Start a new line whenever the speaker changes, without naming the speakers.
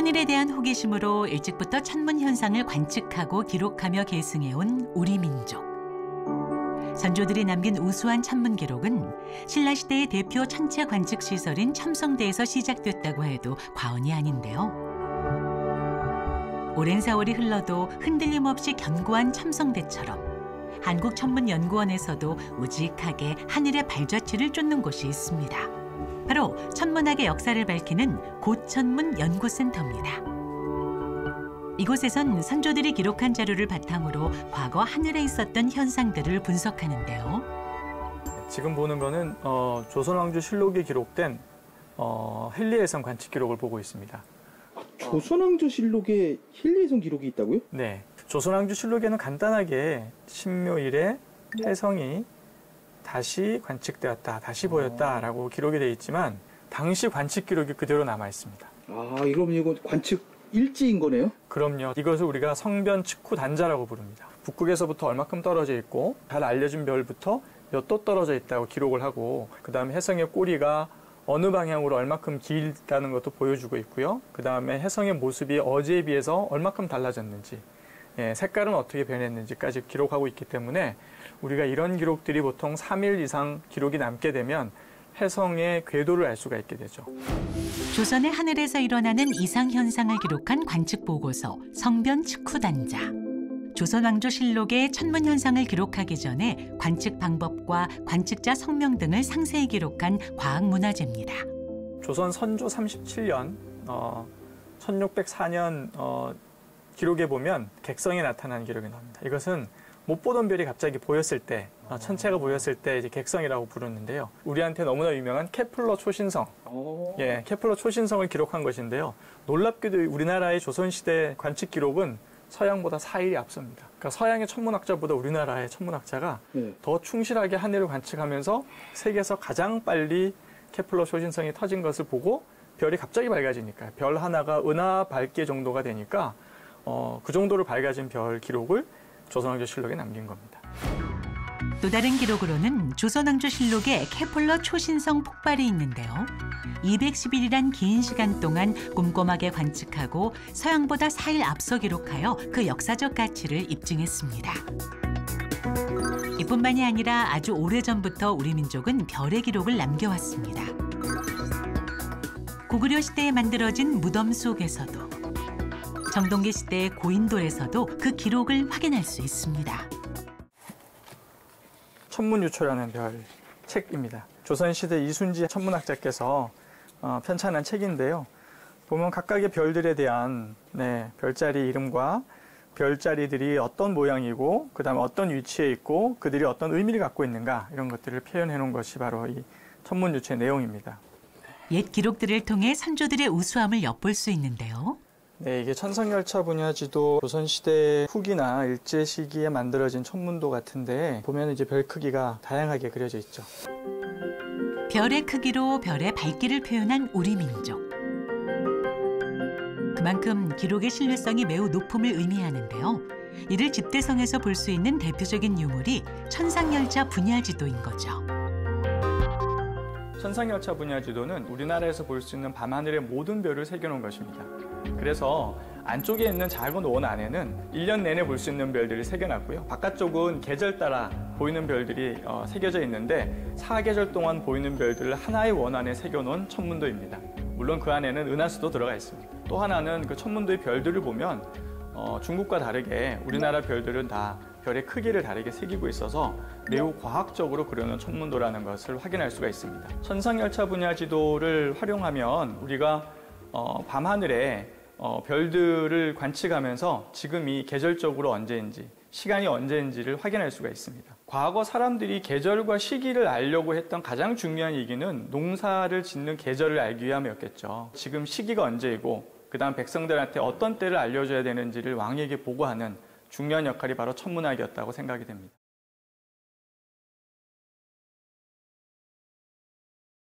하늘에 대한 호기심으로 일찍부터 천문 현상을 관측하고 기록하며 계승해온 우리 민족. 선조들이 남긴 우수한 천문 기록은 신라시대의 대표 천체 관측 시설인 첨성대에서 시작됐다고 해도 과언이 아닌데요. 오랜 세월이 흘러도 흔들림 없이 견고한 첨성대처럼 한국천문연구원에서도 우직하게 하늘의 발자취를 쫓는 곳이 있습니다. 바로 천문학의 역사를 밝히는 고천문연구센터입니다. 이곳에선 선조들이 기록한 자료를 바탕으로 과거 하늘에 있었던 현상들을 분석하는데요.
지금 보는 거는 조선왕조실록에 기록된 헨리해성 관측 기록을 보고 있습니다.
조선왕조실록에 헨리해성 기록이 있다고요?
네. 조선왕조실록에는 간단하게 신묘일에 해성이 다시 관측되었다, 다시 보였다라고 기록이 되어 있지만 당시 관측 기록이 그대로 남아 있습니다.
그럼 이거 관측 일지인 거네요?
그럼요. 이것을 우리가 성변 측후 단자라고 부릅니다. 북극에서부터 얼마큼 떨어져 있고 잘 알려진 별부터 몇 도 떨어져 있다고 기록을 하고 그다음에 해성의 꼬리가 어느 방향으로 얼마큼 길다는 것도 보여주고 있고요. 그다음에 해성의 모습이 어제에 비해서 얼마큼 달라졌는지 색깔은 어떻게 변했는지까지 기록하고 있기 때문에 우리가 이런 기록들이 보통 3일 이상 기록이 남게 되면 해성의 궤도를 알 수가 있게 되죠.
조선의 하늘에서 일어나는 이상 현상을 기록한 관측 보고서 성변 측후단자. 조선왕조실록의 천문 현상을 기록하기 전에 관측 방법과 관측자 성명 등을 상세히 기록한 과학문화재입니다.
조선 선조 37년 1604년 기록에 보면 객성이 나타난 기록이 나옵니다. 이것은 못 보던 별이 갑자기 보였을 때, 천체가 보였을 때 이제 객성이라고 부르는데요. 우리한테 너무나 유명한 케플러 초신성, 케플러 초신성을 기록한 것인데요. 놀랍게도 우리나라의 조선시대 관측 기록은 서양보다 4일이 앞섭니다. 그러니까 서양의 천문학자보다 우리나라의 천문학자가 더 충실하게 하늘을 관측하면서 세계에서 가장 빨리 케플러 초신성이 터진 것을 보고 별이 갑자기 밝아지니까 별 하나가 은하 밝기 정도가 되니까 그 정도로 밝아진 별 기록을 조선왕조실록에 남긴 겁니다.
또 다른 기록으로는 조선왕조실록에 케플러 초신성 폭발이 있는데요. 210일이란 긴 시간 동안 꼼꼼하게 관측하고 서양보다 4일 앞서 기록하여 그 역사적 가치를 입증했습니다. 이뿐만이 아니라 아주 오래전부터 우리 민족은 별의 기록을 남겨왔습니다. 고구려 시대에 만들어진 무덤 속에서도 정동기 시대의 고인돌에서도 그 기록을 확인할 수 있습니다.
천문유초라는 별 책입니다. 조선시대 이순지 천문학자께서 편찬한 책인데요. 보면 각각의 별들에 대한 별자리 이름과 별자리들이 어떤 모양이고 그다음에 어떤 위치에 있고 그들이 어떤 의미를 갖고 있는가 이런 것들을 표현해 놓은 것이 바로 이 천문유초의 내용입니다.
옛 기록들을 통해 선조들의 우수함을 엿볼 수 있는데요.
네, 이게 천상열차 분야지도 조선시대 후기나 일제 시기에 만들어진 천문도 같은데 보면 이제 별 크기가 다양하게 그려져 있죠.
별의 크기로 별의 밝기를 표현한 우리 민족. 그만큼 기록의 신뢰성이 매우 높음을 의미하는데요. 이를 집대성에서 볼 수 있는 대표적인 유물이 천상열차 분야지도인 거죠.
천상열차 분야지도는 우리나라에서 볼 수 있는 밤하늘의 모든 별을 새겨놓은 것입니다. 그래서 안쪽에 있는 작은 원 안에는 1년 내내 볼 수 있는 별들을 새겨놨고요. 바깥쪽은 계절 따라 보이는 별들이 새겨져 있는데 4계절 동안 보이는 별들을 하나의 원 안에 새겨놓은 천문도입니다. 물론 그 안에는 은하수도 들어가 있습니다. 또 하나는 그 천문도의 별들을 보면 중국과 다르게 우리나라 별들은 다 별의 크기를 다르게 새기고 있어서 매우 과학적으로 그려놓은 천문도라는 것을 확인할 수가 있습니다. 천상열차 분야지도를 활용하면 우리가 밤하늘에 별들을 관측하면서 지금이 계절적으로 언제인지, 시간이 언제인지를 확인할 수가 있습니다. 과거 사람들이 계절과 시기를 알려고 했던 가장 중요한 얘기는 농사를 짓는 계절을 알기 위함이었겠죠. 지금 시기가 언제이고 그다음 백성들한테 어떤 때를 알려줘야 되는지를 왕에게 보고하는 중요한 역할이 바로 천문학이었다고 생각이 됩니다.